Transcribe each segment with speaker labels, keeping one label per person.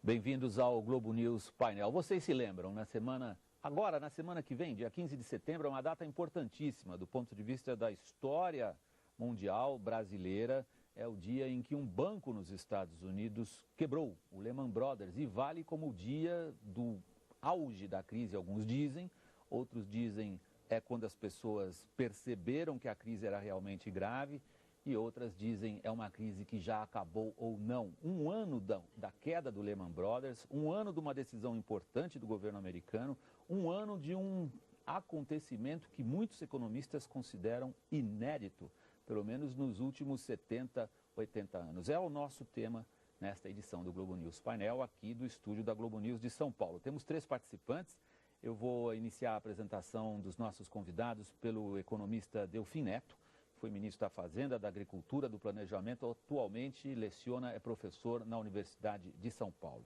Speaker 1: Bem-vindos ao Globo News Painel. Vocês se lembram, na semana que vem, dia 15 de setembro, é uma data importantíssima do ponto de vista da história mundial brasileira. É o dia em que um banco nos Estados Unidos quebrou, o Lehman Brothers, e vale como o dia do auge da crise, alguns dizem, outros dizem é quando as pessoas perceberam que a crise era realmente grave, e outras dizem é uma crise que já acabou ou não. Um ano da queda do Lehman Brothers, um ano de uma decisão importante do governo americano, um ano de um acontecimento que muitos economistas consideram inédito, pelo menos nos últimos 70, 80 anos. É o nosso tema nesta edição do Globo News Painel, aqui do estúdio da Globo News de São Paulo. Temos 3 participantes. Eu vou iniciar a apresentação dos nossos convidados pelo economista Delfim Neto. Foi ministro da Fazenda, da Agricultura, do Planejamento, atualmente leciona, é professor na Universidade de São Paulo.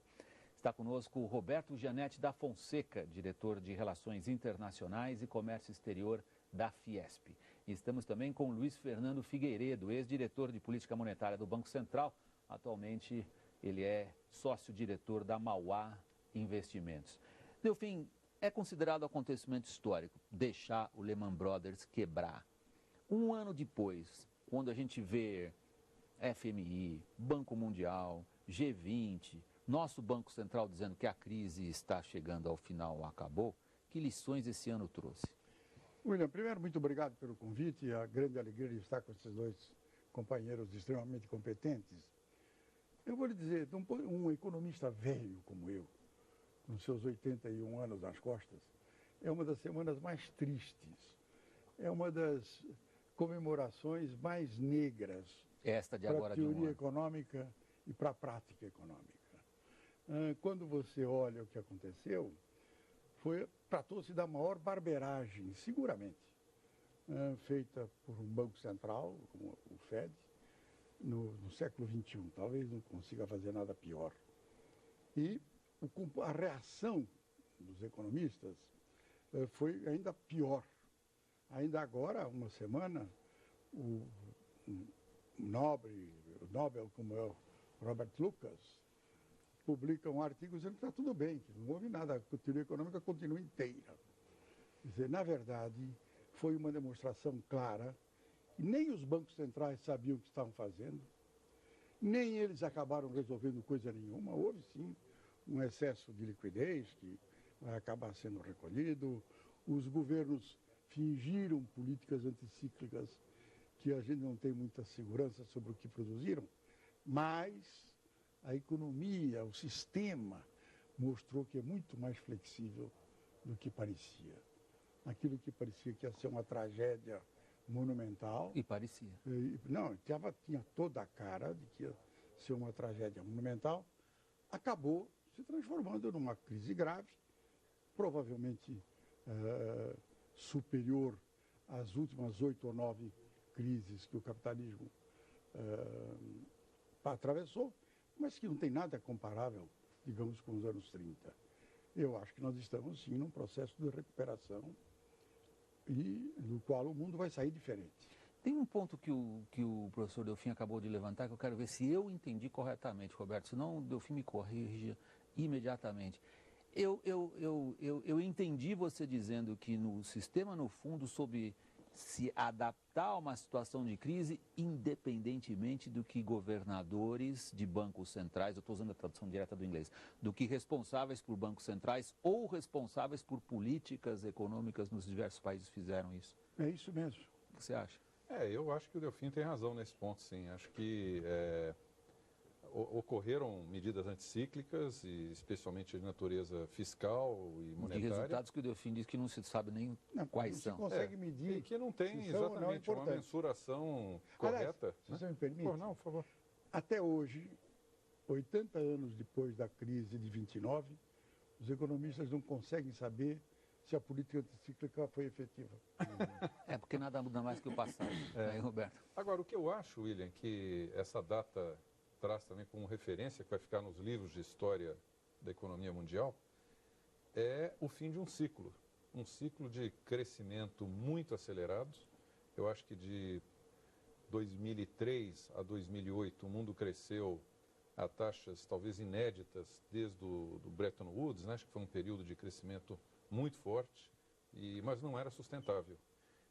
Speaker 1: Está conosco o Roberto Gianetti da Fonseca, diretor de Relações Internacionais e Comércio Exterior da Fiesp. E estamos também com Luiz Fernando Figueiredo, ex-diretor de Política Monetária do Banco Central. Atualmente ele é sócio-diretor da Mauá Investimentos. Delfim, é considerado acontecimento histórico deixar o Lehman Brothers quebrar. Um ano depois, quando a gente vê FMI, Banco Mundial, G20, nosso Banco Central dizendo que a crise está chegando ao final, acabou, que lições esse ano trouxe?
Speaker 2: William, primeiro, muito obrigado pelo convite e a grande alegria de estar com esses 2 companheiros extremamente competentes. Eu vou lhe dizer, um economista velho como eu, com seus 81 anos nas costas, é uma das semanas mais tristes, é uma das comemorações mais negras para a teoria econômica e para a prática econômica. Quando você olha o que aconteceu, tratou-se da maior barberagem, seguramente, feita por um banco central, como o Fed, no século XXI. Talvez não consiga fazer nada pior. E a reação dos economistas foi ainda pior. Ainda agora, uma semana, o Nobel, como é o Robert Lucas, publica um artigo dizendo que está tudo bem, que não houve nada, a teoria econômica continua inteira. Quer dizer, na verdade, foi uma demonstração clara que nem os bancos centrais sabiam o que estavam fazendo, nem eles acabaram resolvendo coisa nenhuma. Houve, sim, um excesso de liquidez que vai acabar sendo recolhido. Os governos fingiram políticas anticíclicas que a gente não tem muita segurança sobre o que produziram, mas a economia, o sistema, mostrou que é muito mais flexível do que parecia. Aquilo que parecia que ia ser uma tragédia monumental.
Speaker 1: E parecia.
Speaker 2: Não, tinha toda a cara de que ia ser uma tragédia monumental, acabou se transformando numa crise grave, provavelmente superior às últimas 8 ou 9 crises que o capitalismo atravessou, mas que não tem nada comparável, digamos, com os anos 30. Eu acho que nós estamos, sim, num processo de recuperação e do qual o mundo vai sair diferente.
Speaker 1: Tem um ponto que o professor Delfim acabou de levantar que eu quero ver se eu entendi corretamente, Roberto, senão o Delfim me corrija imediatamente. Eu entendi você dizendo que no sistema, no fundo, soube se adaptar a uma situação de crise, independentemente do que governadores de bancos centrais, eu estou usando a tradução direta do inglês, do que responsáveis por bancos centrais ou responsáveis por políticas econômicas nos diversos países fizeram isso.
Speaker 2: É isso mesmo.
Speaker 1: O que você acha?
Speaker 3: Eu acho que o Delfim tem razão nesse ponto, sim. Acho que ocorreram medidas anticíclicas, e especialmente de natureza fiscal e monetária.
Speaker 1: De resultados que o Delfim diz que não se sabe nem quais são.
Speaker 2: Não se consegue medir.
Speaker 3: E que não tem exatamente uma mensuração correta.
Speaker 2: Aliás, se você me permite,
Speaker 3: por favor.
Speaker 2: Até hoje, 80 anos depois da crise de 29, os economistas não conseguem saber se a política anticíclica foi efetiva.
Speaker 1: É porque nada muda mais que o passado. Aí, Roberto.
Speaker 3: Agora, o que eu acho, William, que essa data traz também como referência, que vai ficar nos livros de história da economia mundial, é o fim de um ciclo de crescimento muito acelerado. Eu acho que de 2003 a 2008 o mundo cresceu a taxas talvez inéditas desde o do Bretton Woods, né? Acho que foi um período de crescimento muito forte, mas não era sustentável.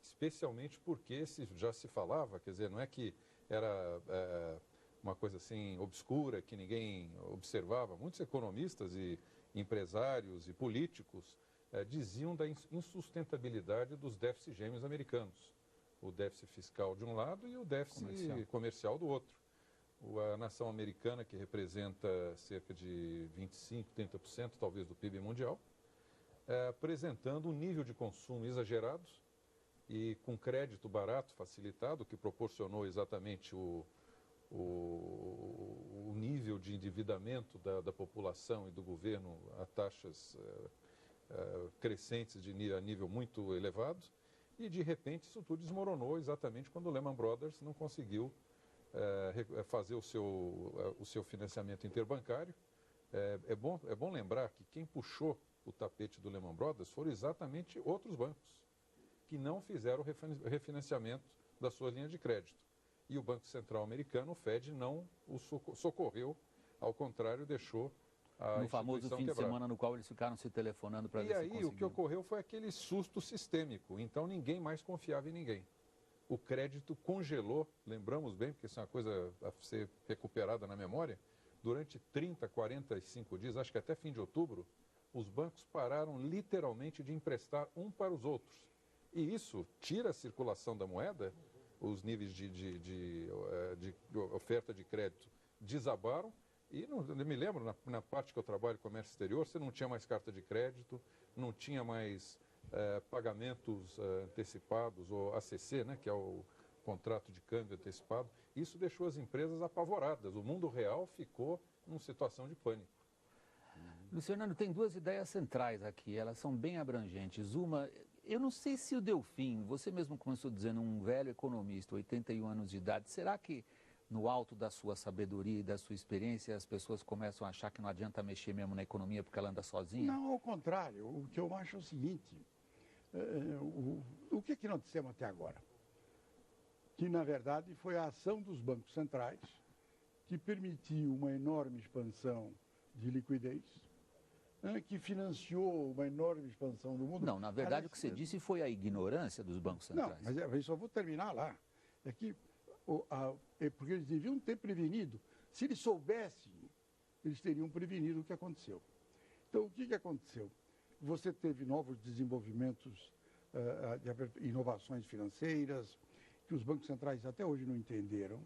Speaker 3: Especialmente porque já se falava, quer dizer, não é que era uma coisa assim obscura, que ninguém observava. Muitos economistas e empresários e políticos diziam da insustentabilidade dos déficits gêmeos americanos. O déficit fiscal de um lado e o déficit comercial do outro. A nação americana, que representa cerca de 25%, 30% talvez do PIB mundial, apresentando um nível de consumo exagerado e com crédito barato, facilitado, que proporcionou exatamente o nível de endividamento da população e do governo a taxas crescentes a nível muito elevado. E, de repente, isso tudo desmoronou exatamente quando o Lehman Brothers não conseguiu fazer o seu financiamento interbancário. É bom lembrar que quem puxou o tapete do Lehman Brothers foram exatamente outros bancos, que não fizeram o refinanciamento da sua linha de crédito. E o Banco Central americano, o Fed, não o socorreu, ao contrário, deixou a
Speaker 1: no famoso fim de semana no qual eles ficaram se telefonando para ver se conseguiam.
Speaker 3: E aí o que ocorreu foi aquele susto sistêmico, então ninguém mais confiava em ninguém. O crédito congelou, lembramos bem, porque isso é uma coisa a ser recuperada na memória, durante 30, 45 dias, acho que até fim de outubro, os bancos pararam literalmente de emprestar um para os outros. E isso tira a circulação da moeda, os níveis de oferta de crédito desabaram. E eu me lembro, na parte que eu trabalho, comércio exterior, você não tinha mais carta de crédito, não tinha mais pagamentos antecipados, ou ACC, né, que é o contrato de câmbio antecipado. Isso deixou as empresas apavoradas. O mundo real ficou numa situação de pânico.
Speaker 1: Luiz Fernando, tem duas ideias centrais aqui, elas são bem abrangentes. Uma, eu não sei se o Delfim, você mesmo começou dizendo, um velho economista, 81 anos de idade, será que no alto da sua sabedoria e da sua experiência, as pessoas começam a achar que não adianta mexer mesmo na economia porque ela anda sozinha?
Speaker 2: Não, ao contrário. O que eu acho é o seguinte, o que nós dissemos até agora? Que, na verdade, foi a ação dos bancos centrais que permitiu uma enorme expansão de liquidez, que financiou uma enorme expansão do mundo.
Speaker 1: Não, na verdade, o que você disse foi a ignorância dos bancos centrais.
Speaker 2: Não, mas eu só vou terminar lá. É que porque eles deviam ter prevenido. Se eles soubessem, eles teriam prevenido o que aconteceu. Então, o que aconteceu? Você teve novos desenvolvimentos, inovações financeiras, que os bancos centrais até hoje não entenderam.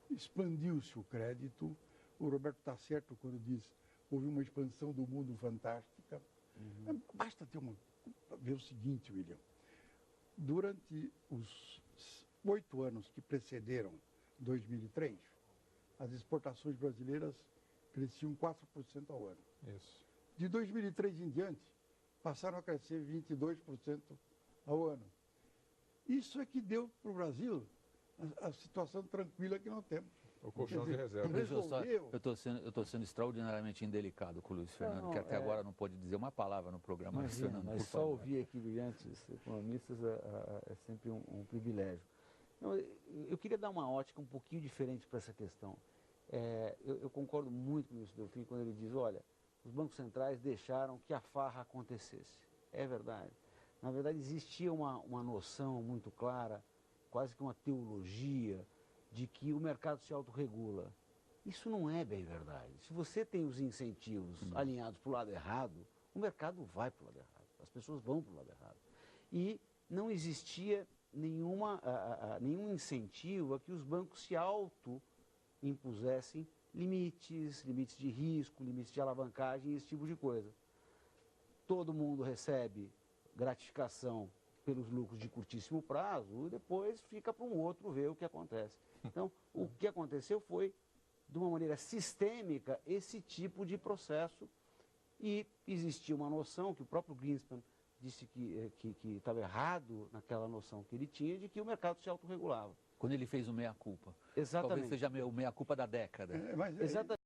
Speaker 2: Expandiu-se o crédito. O Roberto está certo quando diz que houve uma expansão do mundo fantástica. Basta ver o seguinte, William. Durante os 8 anos que precederam 2003, as exportações brasileiras cresciam 4% ao ano.
Speaker 3: Isso.
Speaker 2: De 2003 em diante, passaram a crescer 22% ao ano. Isso é que deu para o Brasil a situação tranquila que nós temos.
Speaker 3: O colchão de reserva.
Speaker 1: Eu estou sendo extraordinariamente indelicado com o Luiz Fernando, que até agora não pôde dizer uma palavra no programa.
Speaker 4: Mas só ouvir aqui brilhantes economistas é sempre um privilégio. Eu queria dar uma ótica um pouquinho diferente para essa questão. Eu concordo muito com o Luiz Delfim quando ele diz, olha, os bancos centrais deixaram que a farra acontecesse. É verdade. Na verdade, existia uma noção muito clara, quase que uma teologia, de que o mercado se autorregula. Isso não é bem verdade. Se você tem os incentivos alinhados para o lado errado, o mercado vai para o lado errado. As pessoas vão para o lado errado. E não existia nenhum incentivo a que os bancos se auto-impusessem limites de risco, limites de alavancagem, esse tipo de coisa. Todo mundo recebe gratificação pelos lucros de curtíssimo prazo e depois fica para um outro ver o que acontece. Então, o que aconteceu foi, de uma maneira sistêmica, esse tipo de processo, e existia uma noção que o próprio Greenspan disse que estava errado naquela noção que ele tinha de que o mercado se autorregulava.
Speaker 1: Quando ele fez o meia-culpa.
Speaker 4: Exatamente.
Speaker 1: Talvez seja o meia-culpa da década.
Speaker 4: Exatamente.